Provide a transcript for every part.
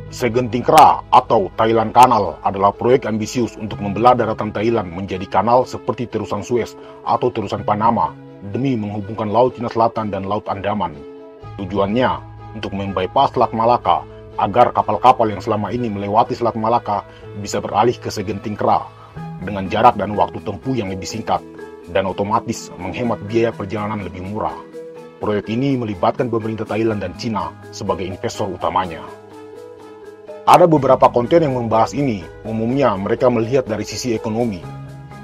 Segenting Kra atau Thailand Canal adalah proyek ambisius untuk membelah daratan Thailand menjadi kanal seperti terusan Suez atau terusan Panama demi menghubungkan Laut Cina Selatan dan Laut Andaman. Tujuannya untuk membypass Selat Malaka agar kapal-kapal yang selama ini melewati Selat Malaka bisa beralih ke Segenting Kra dengan jarak dan waktu tempuh yang lebih singkat dan otomatis menghemat biaya perjalanan lebih murah. Proyek ini melibatkan pemerintah Thailand dan Cina sebagai investor utamanya. Ada beberapa konten yang membahas ini, umumnya mereka melihat dari sisi ekonomi.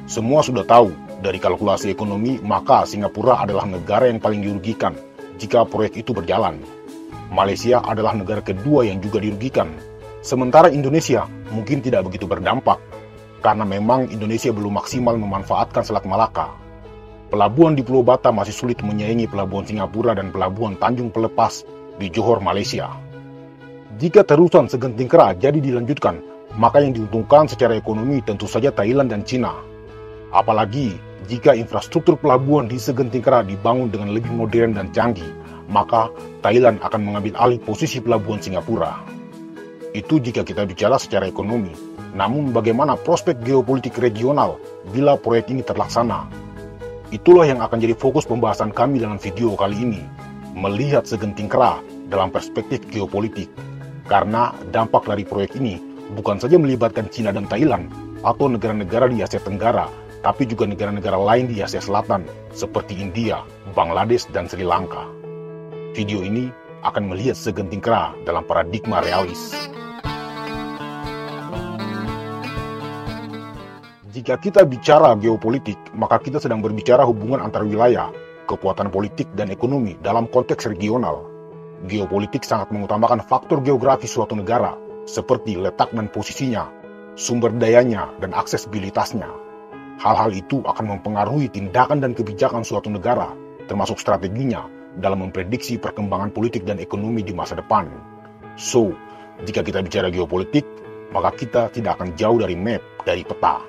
Semua sudah tahu, dari kalkulasi ekonomi, maka Singapura adalah negara yang paling dirugikan jika proyek itu berjalan. Malaysia adalah negara kedua yang juga dirugikan. Sementara Indonesia mungkin tidak begitu berdampak, karena memang Indonesia belum maksimal memanfaatkan Selat Malaka. Pelabuhan di Pulau Batam masih sulit menyaingi pelabuhan Singapura dan pelabuhan Tanjung Pelepas di Johor, Malaysia. Jika terusan Segenting Kra jadi dilanjutkan, maka yang diuntungkan secara ekonomi tentu saja Thailand dan Cina. Apalagi jika infrastruktur pelabuhan di Segenting Kra dibangun dengan lebih modern dan canggih, maka Thailand akan mengambil alih posisi pelabuhan Singapura. Itu jika kita bicara secara ekonomi. Namun bagaimana prospek geopolitik regional bila proyek ini terlaksana? Itulah yang akan jadi fokus pembahasan kami dalam video kali ini, melihat Segenting Kra dalam perspektif geopolitik. Karena dampak dari proyek ini bukan saja melibatkan Cina dan Thailand atau negara-negara di Asia Tenggara, tapi juga negara-negara lain di Asia Selatan seperti India, Bangladesh, dan Sri Lanka. Video ini akan melihat Segenting Kra dalam paradigma realis. Jika kita bicara geopolitik, maka kita sedang berbicara hubungan antar wilayah, kekuatan politik, dan ekonomi dalam konteks regional. Geopolitik sangat mengutamakan faktor geografis suatu negara, seperti letak dan posisinya, sumber dayanya, dan aksesibilitasnya. Hal-hal itu akan mempengaruhi tindakan dan kebijakan suatu negara, termasuk strateginya dalam memprediksi perkembangan politik dan ekonomi di masa depan. So, jika kita bicara geopolitik, maka kita tidak akan jauh dari map, dari peta.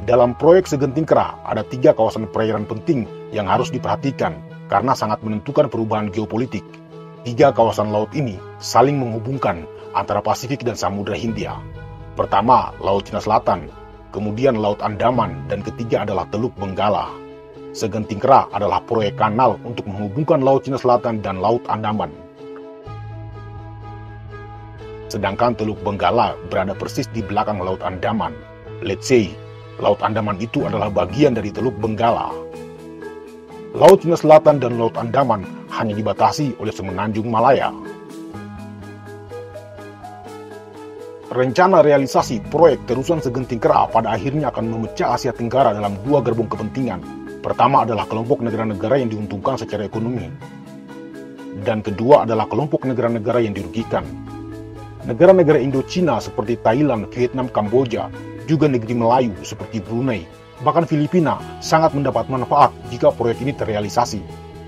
Dalam proyek Segenting Kra, ada 3 kawasan perairan penting yang harus diperhatikan karena sangat menentukan perubahan geopolitik. 3 kawasan laut ini saling menghubungkan antara Pasifik dan Samudra Hindia. Pertama, Laut Cina Selatan, kemudian Laut Andaman, dan ketiga adalah Teluk Benggala. Segenting Kra adalah proyek kanal untuk menghubungkan Laut Cina Selatan dan Laut Andaman. Sedangkan Teluk Benggala berada persis di belakang Laut Andaman. Let's say, Laut Andaman itu adalah bagian dari Teluk Benggala. Laut Cina Selatan dan Laut Andaman hanya dibatasi oleh Semenanjung Malaya. Rencana realisasi proyek terusan Segenting Kra pada akhirnya akan memecah Asia Tenggara dalam 2 gerbong kepentingan. Pertama adalah kelompok negara-negara yang diuntungkan secara ekonomi. Dan kedua adalah kelompok negara-negara yang dirugikan. Negara-negara Indochina seperti Thailand, Vietnam, Kamboja, juga negeri Melayu seperti Brunei, bahkan Filipina sangat mendapat manfaat jika proyek ini terrealisasi.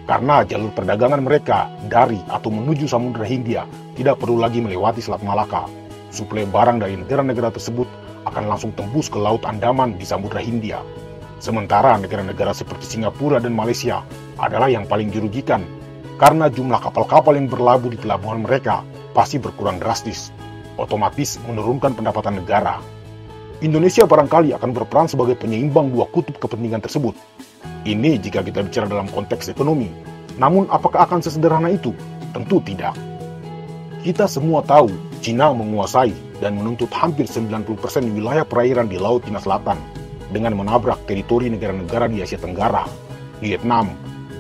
Karena jalur perdagangan mereka dari atau menuju Samudra Hindia tidak perlu lagi melewati Selat Malaka. Suplai barang dari negara-negara tersebut akan langsung tembus ke Laut Andaman di Samudra Hindia. Sementara negara-negara seperti Singapura dan Malaysia adalah yang paling dirugikan, karena jumlah kapal-kapal yang berlabuh di pelabuhan mereka pasti berkurang drastis, otomatis menurunkan pendapatan negara. Indonesia barangkali akan berperan sebagai penyeimbang 2 kutub kepentingan tersebut. Ini jika kita bicara dalam konteks ekonomi. Namun apakah akan sesederhana itu? Tentu tidak. Kita semua tahu Cina menguasai dan menuntut hampir 90% wilayah perairan di Laut Cina Selatan dengan menabrak teritori negara-negara di Asia Tenggara. Vietnam,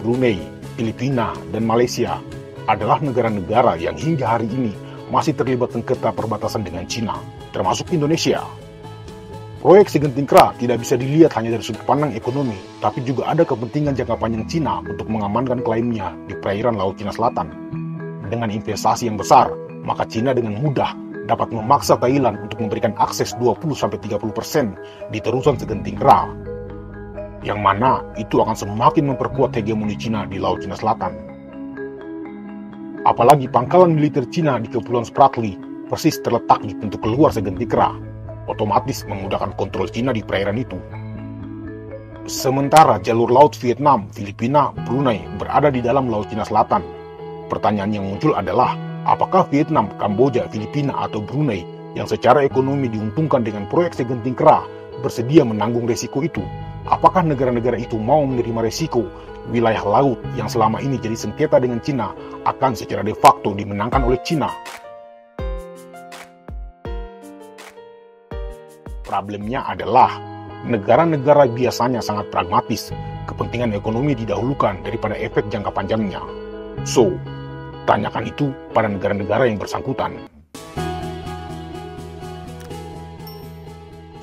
Brunei, Filipina, dan Malaysia adalah negara-negara yang hingga hari ini masih terlibat sengketa perbatasan dengan Cina, termasuk Indonesia. Proyek Segenting Kra tidak bisa dilihat hanya dari sudut pandang ekonomi, tapi juga ada kepentingan jangka panjang Cina untuk mengamankan klaimnya di perairan Laut Cina Selatan. Dengan investasi yang besar, maka Cina dengan mudah dapat memaksa Thailand untuk memberikan akses 20-30% di terusan Segenting Kra, yang mana itu akan semakin memperkuat hegemoni Cina di Laut Cina Selatan. Apalagi pangkalan militer Cina di Kepulauan Spratly persis terletak di pintu keluar Segenting Kra, otomatis memudahkan kontrol Cina di perairan itu. Sementara jalur laut Vietnam, Filipina, Brunei berada di dalam Laut Cina Selatan. Pertanyaan yang muncul adalah, Apakah Vietnam, Kamboja, Filipina, atau Brunei yang secara ekonomi diuntungkan dengan proyek segenting kera bersedia menanggung resiko itu? Apakah negara-negara itu mau menerima resiko wilayah laut yang selama ini jadi sengketa dengan Cina akan secara de facto dimenangkan oleh Cina? Problemnya adalah negara-negara biasanya sangat pragmatis, kepentingan ekonomi didahulukan daripada efek jangka panjangnya. So, tanyakan itu pada negara-negara yang bersangkutan.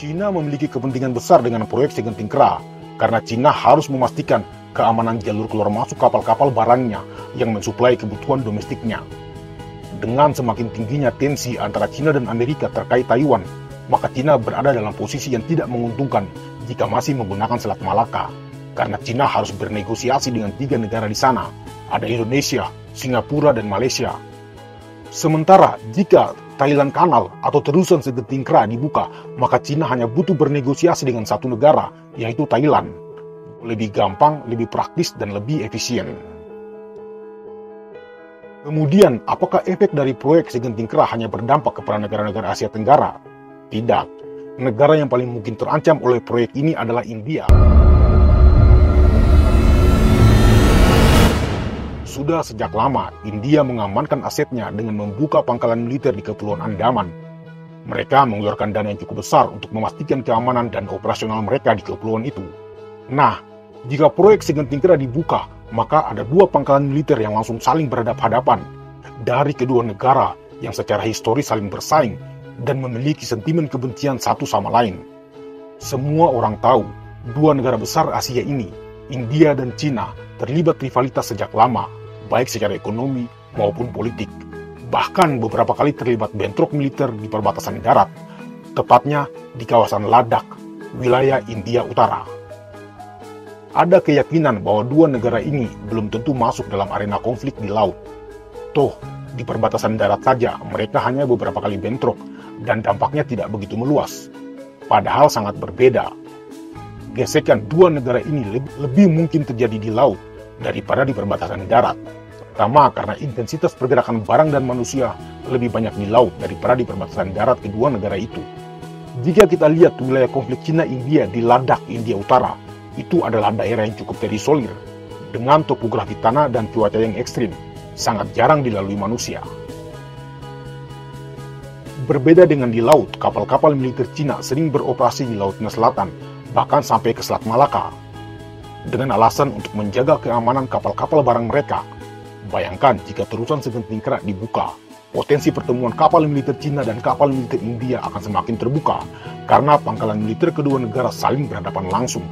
Cina memiliki kepentingan besar dengan proyek segenting kera, karena Cina harus memastikan keamanan jalur keluar masuk kapal-kapal barangnya yang mensuplai kebutuhan domestiknya. Dengan semakin tingginya tensi antara Cina dan Amerika terkait Taiwan, maka Cina berada dalam posisi yang tidak menguntungkan jika masih menggunakan Selat Malaka, karena Cina harus bernegosiasi dengan 3 negara di sana, ada Indonesia, Singapura, dan Malaysia. Sementara jika Thailand Kanal atau terusan segenting kera dibuka, maka Cina hanya butuh bernegosiasi dengan 1 negara, yaitu Thailand. Lebih gampang, lebih praktis, dan lebih efisien. Kemudian, apakah efek dari proyek segenting kera hanya berdampak kepada negara-negara Asia Tenggara? Tidak. Negara yang paling mungkin terancam oleh proyek ini adalah India. Sudah sejak lama, India mengamankan asetnya dengan membuka pangkalan militer di Kepulauan Andaman. Mereka mengeluarkan dana yang cukup besar untuk memastikan keamanan dan operasional mereka di kepulauan itu. Nah, jika proyek segenting kera dibuka, maka ada 2 pangkalan militer yang langsung saling berhadapan-hadapan dari kedua negara yang secara historis saling bersaing dan memiliki sentimen kebencian satu sama lain. Semua orang tahu, 2 negara besar Asia ini, India dan Cina, terlibat rivalitas sejak lama, baik secara ekonomi maupun politik. Bahkan beberapa kali terlibat bentrok militer di perbatasan darat, tepatnya di kawasan Ladakh, wilayah India Utara. Ada keyakinan bahwa 2 negara ini belum tentu masuk dalam arena konflik di laut. Toh, di perbatasan darat saja mereka hanya beberapa kali bentrok dan dampaknya tidak begitu meluas. Padahal sangat berbeda. Gesekan 2 negara ini lebih mungkin terjadi di laut daripada di perbatasan darat, terutama karena intensitas pergerakan barang dan manusia lebih banyak di laut daripada di perbatasan darat kedua negara itu. Jika kita lihat wilayah konflik Cina-India di Ladakh, India Utara, itu adalah daerah yang cukup terisolir, dengan topografi tanah dan cuaca yang ekstrim, sangat jarang dilalui manusia. Berbeda dengan di laut, kapal-kapal militer Cina sering beroperasi di Laut Cina Selatan, bahkan sampai ke Selat Malaka, dengan alasan untuk menjaga keamanan kapal-kapal barang mereka. Bayangkan jika terusan segenting kera dibuka, potensi pertemuan kapal militer Cina dan kapal militer India akan semakin terbuka, karena pangkalan militer kedua negara saling berhadapan langsung.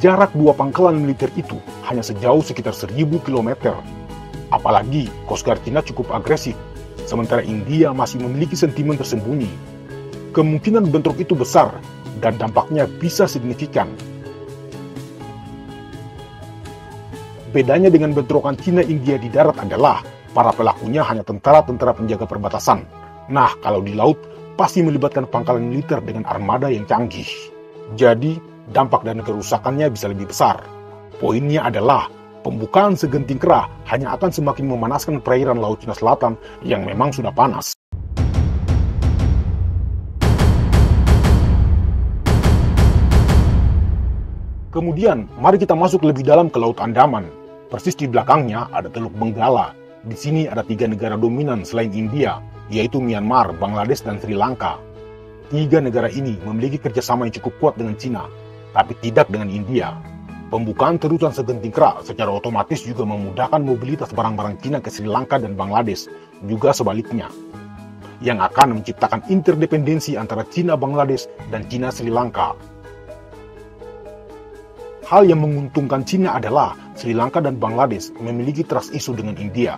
Jarak 2 pangkalan militer itu hanya sejauh sekitar 1000 km. Apalagi Coast Guard Cina cukup agresif, sementara India masih memiliki sentimen tersembunyi. Kemungkinan bentrok itu besar, dan dampaknya bisa signifikan. Bedanya dengan bentrokan Cina-India di darat adalah para pelakunya hanya tentara-tentara penjaga perbatasan. Nah, kalau di laut, pasti melibatkan pangkalan militer dengan armada yang canggih. Jadi, dampak dan kerusakannya bisa lebih besar. Poinnya adalah, pembukaan segenting kera hanya akan semakin memanaskan perairan Laut Cina Selatan yang memang sudah panas. Kemudian, mari kita masuk lebih dalam ke Laut Andaman. Persis di belakangnya ada Teluk Benggala. Di sini ada 3 negara dominan selain India, yaitu Myanmar, Bangladesh, dan Sri Lanka. 3 negara ini memiliki kerjasama yang cukup kuat dengan Cina, tapi tidak dengan India. Pembukaan terusan segenting kera secara otomatis juga memudahkan mobilitas barang-barang Cina ke Sri Lanka dan Bangladesh, juga sebaliknya, yang akan menciptakan interdependensi antara Cina Bangladesh dan Cina Sri Lanka. Hal yang menguntungkan Cina adalah Sri Lanka dan Bangladesh memiliki trust issue dengan India.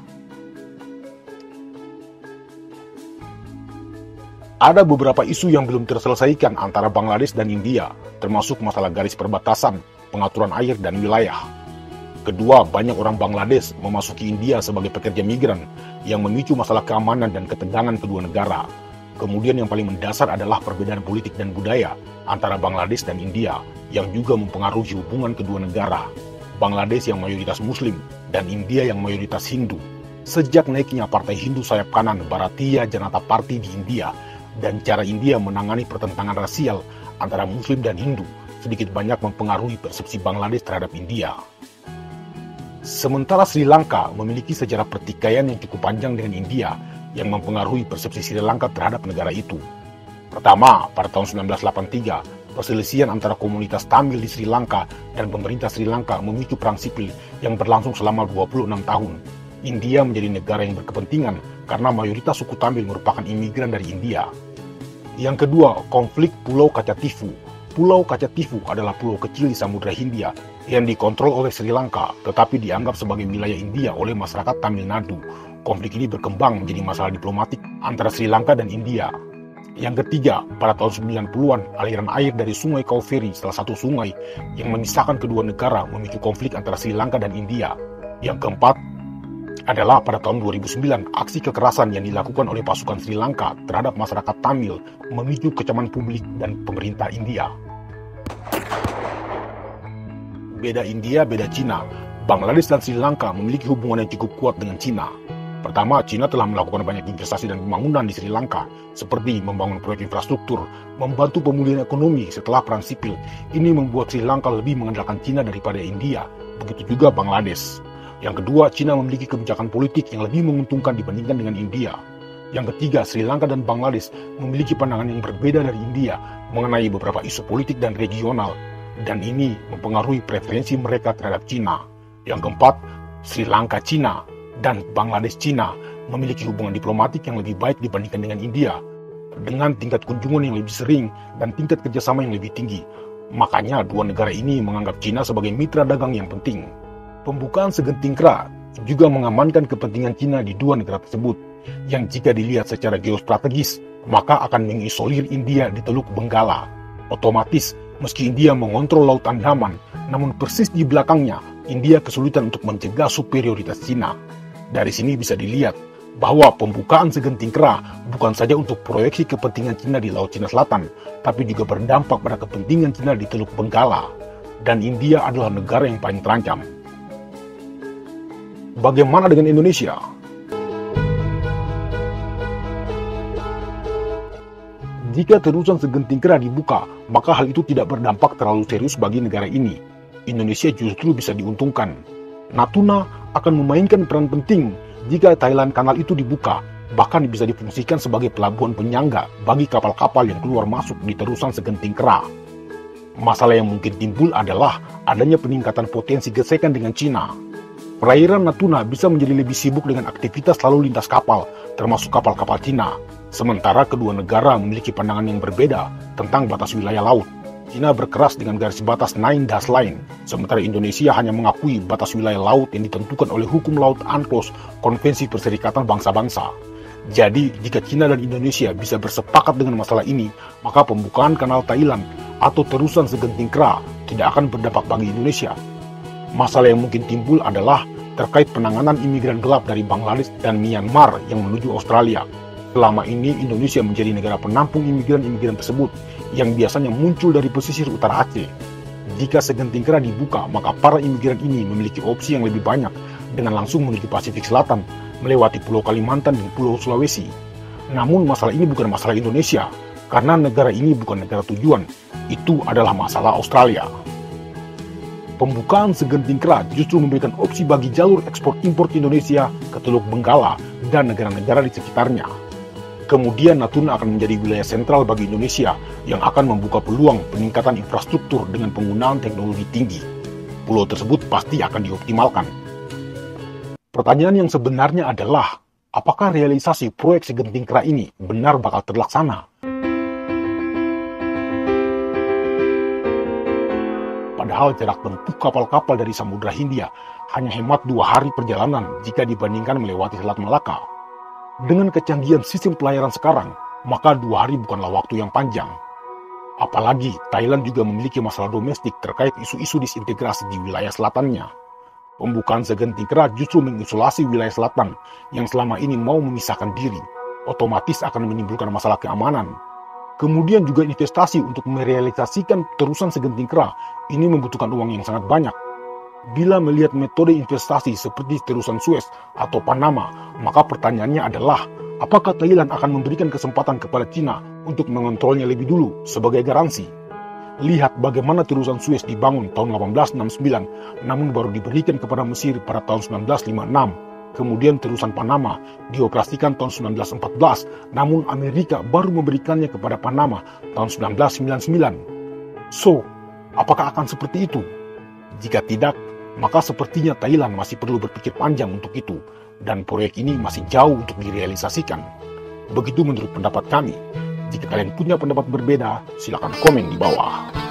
Ada beberapa isu yang belum terselesaikan antara Bangladesh dan India, termasuk masalah garis perbatasan, pengaturan air, dan wilayah. Kedua, banyak orang Bangladesh memasuki India sebagai pekerja migran yang memicu masalah keamanan dan ketegangan kedua negara. Kemudian yang paling mendasar adalah perbedaan politik dan budaya antara Bangladesh dan India yang juga mempengaruhi hubungan kedua negara. Bangladesh yang mayoritas Muslim dan India yang mayoritas Hindu. Sejak naiknya partai Hindu sayap kanan Bharatiya Janata Party di India dan cara India menangani pertentangan rasial antara Muslim dan Hindu sedikit banyak mempengaruhi persepsi Bangladesh terhadap India. Sementara Sri Lanka memiliki sejarah pertikaian yang cukup panjang dengan India yang mempengaruhi persepsi Sri Lanka terhadap negara itu. Pertama, pada tahun 1983, perselisihan antara komunitas Tamil di Sri Lanka dan pemerintah Sri Lanka memicu perang sipil yang berlangsung selama 26 tahun. India menjadi negara yang berkepentingan karena mayoritas suku Tamil merupakan imigran dari India. Yang kedua, konflik Pulau Kachatifu. Pulau Kachatifu adalah pulau kecil di Samudra Hindia yang dikontrol oleh Sri Lanka tetapi dianggap sebagai wilayah India oleh masyarakat Tamil Nadu. Konflik ini berkembang menjadi masalah diplomatik antara Sri Lanka dan India. Yang ketiga, pada tahun 90-an, aliran air dari Sungai Kaveri, salah satu sungai yang memisahkan kedua negara, memicu konflik antara Sri Lanka dan India. Yang keempat adalah pada tahun 2009, aksi kekerasan yang dilakukan oleh pasukan Sri Lanka terhadap masyarakat Tamil memicu kecaman publik dan pemerintah India. Beda India, beda Cina. Bangladesh dan Sri Lanka memiliki hubungan yang cukup kuat dengan Cina. Pertama, Cina telah melakukan banyak investasi dan pembangunan di Sri Lanka, seperti membangun proyek infrastruktur, membantu pemulihan ekonomi setelah perang sipil. Ini membuat Sri Lanka lebih mengandalkan Cina daripada India, begitu juga Bangladesh. Yang kedua, Cina memiliki kebijakan politik yang lebih menguntungkan dibandingkan dengan India. Yang ketiga, Sri Lanka dan Bangladesh memiliki pandangan yang berbeda dari India mengenai beberapa isu politik dan regional, dan ini mempengaruhi preferensi mereka terhadap Cina. Yang keempat, Sri Lanka Cina dan Bangladesh Cina memiliki hubungan diplomatik yang lebih baik dibandingkan dengan India, dengan tingkat kunjungan yang lebih sering dan tingkat kerjasama yang lebih tinggi. Makanya dua negara ini menganggap Cina sebagai mitra dagang yang penting. Pembukaan segenting kera juga mengamankan kepentingan Cina di dua negara tersebut, yang jika dilihat secara geostrategis, maka akan mengisolir India di Teluk Benggala. Otomatis, meski India mengontrol Laut Andaman, namun persis di belakangnya, India kesulitan untuk mencegah superioritas Cina. Dari sini bisa dilihat bahwa pembukaan segenting kera bukan saja untuk proyeksi kepentingan Cina di Laut Cina Selatan, tapi juga berdampak pada kepentingan Cina di Teluk Benggala. Dan India adalah negara yang paling terancam. Bagaimana dengan Indonesia? Jika terusan segenting kera dibuka, maka hal itu tidak berdampak terlalu serius bagi negara ini. Indonesia justru bisa diuntungkan. Natuna akan memainkan peran penting jika Thailand Kanal itu dibuka, bahkan bisa difungsikan sebagai pelabuhan penyangga bagi kapal-kapal yang keluar masuk di terusan segenting kera. Masalah yang mungkin timbul adalah adanya peningkatan potensi gesekan dengan Cina. Perairan Natuna bisa menjadi lebih sibuk dengan aktivitas lalu lintas kapal, termasuk kapal-kapal Cina. Sementara kedua negara memiliki pandangan yang berbeda tentang batas wilayah laut. Cina berkeras dengan garis batas Nine Dash Line, sementara Indonesia hanya mengakui batas wilayah laut yang ditentukan oleh hukum laut UNCLOS, Konvensi Perserikatan Bangsa-Bangsa. Jadi, jika Cina dan Indonesia bisa bersepakat dengan masalah ini, maka pembukaan kanal Thailand atau terusan segenting kera tidak akan berdampak bagi Indonesia. Masalah yang mungkin timbul adalah terkait penanganan imigran gelap dari Bangladesh dan Myanmar yang menuju Australia. Selama ini Indonesia menjadi negara penampung imigran-imigran tersebut yang biasanya muncul dari pesisir utara Aceh. Jika segenting kera dibuka, maka para imigran ini memiliki opsi yang lebih banyak dengan langsung menuju Pasifik Selatan, melewati Pulau Kalimantan dan Pulau Sulawesi. Namun masalah ini bukan masalah Indonesia, karena negara ini bukan negara tujuan, itu adalah masalah Australia. Pembukaan segenting kera justru memberikan opsi bagi jalur ekspor-impor Indonesia ke Teluk Benggala dan negara-negara di sekitarnya. Kemudian Natuna akan menjadi wilayah sentral bagi Indonesia yang akan membuka peluang peningkatan infrastruktur dengan penggunaan teknologi tinggi. Pulau tersebut pasti akan dioptimalkan. Pertanyaan yang sebenarnya adalah, apakah realisasi proyek segenting kera ini benar bakal terlaksana? Padahal jarak tempuh kapal-kapal dari Samudra Hindia hanya hemat 2 hari perjalanan jika dibandingkan melewati Selat Malaka. Dengan kecanggihan sistem pelayaran sekarang, maka 2 hari bukanlah waktu yang panjang. Apalagi Thailand juga memiliki masalah domestik terkait isu-isu disintegrasi di wilayah selatannya. Pembukaan segenting kera justru mengisolasi wilayah selatan yang selama ini mau memisahkan diri, otomatis akan menimbulkan masalah keamanan. Kemudian juga investasi untuk merealisasikan terusan segenting kera ini membutuhkan uang yang sangat banyak. Bila melihat metode investasi seperti terusan Suez atau Panama, maka pertanyaannya adalah, apakah Thailand akan memberikan kesempatan kepada Cina untuk mengontrolnya lebih dulu sebagai garansi? Lihat bagaimana terusan Suez dibangun tahun 1869, namun baru diberikan kepada Mesir pada tahun 1956. Kemudian terusan Panama dioperasikan tahun 1914, namun Amerika baru memberikannya kepada Panama tahun 1999. So, apakah akan seperti itu? Jika tidak, maka sepertinya Thailand masih perlu berpikir panjang untuk itu, dan proyek ini masih jauh untuk direalisasikan. Begitu menurut pendapat kami. Jika kalian punya pendapat berbeda, silakan komen di bawah.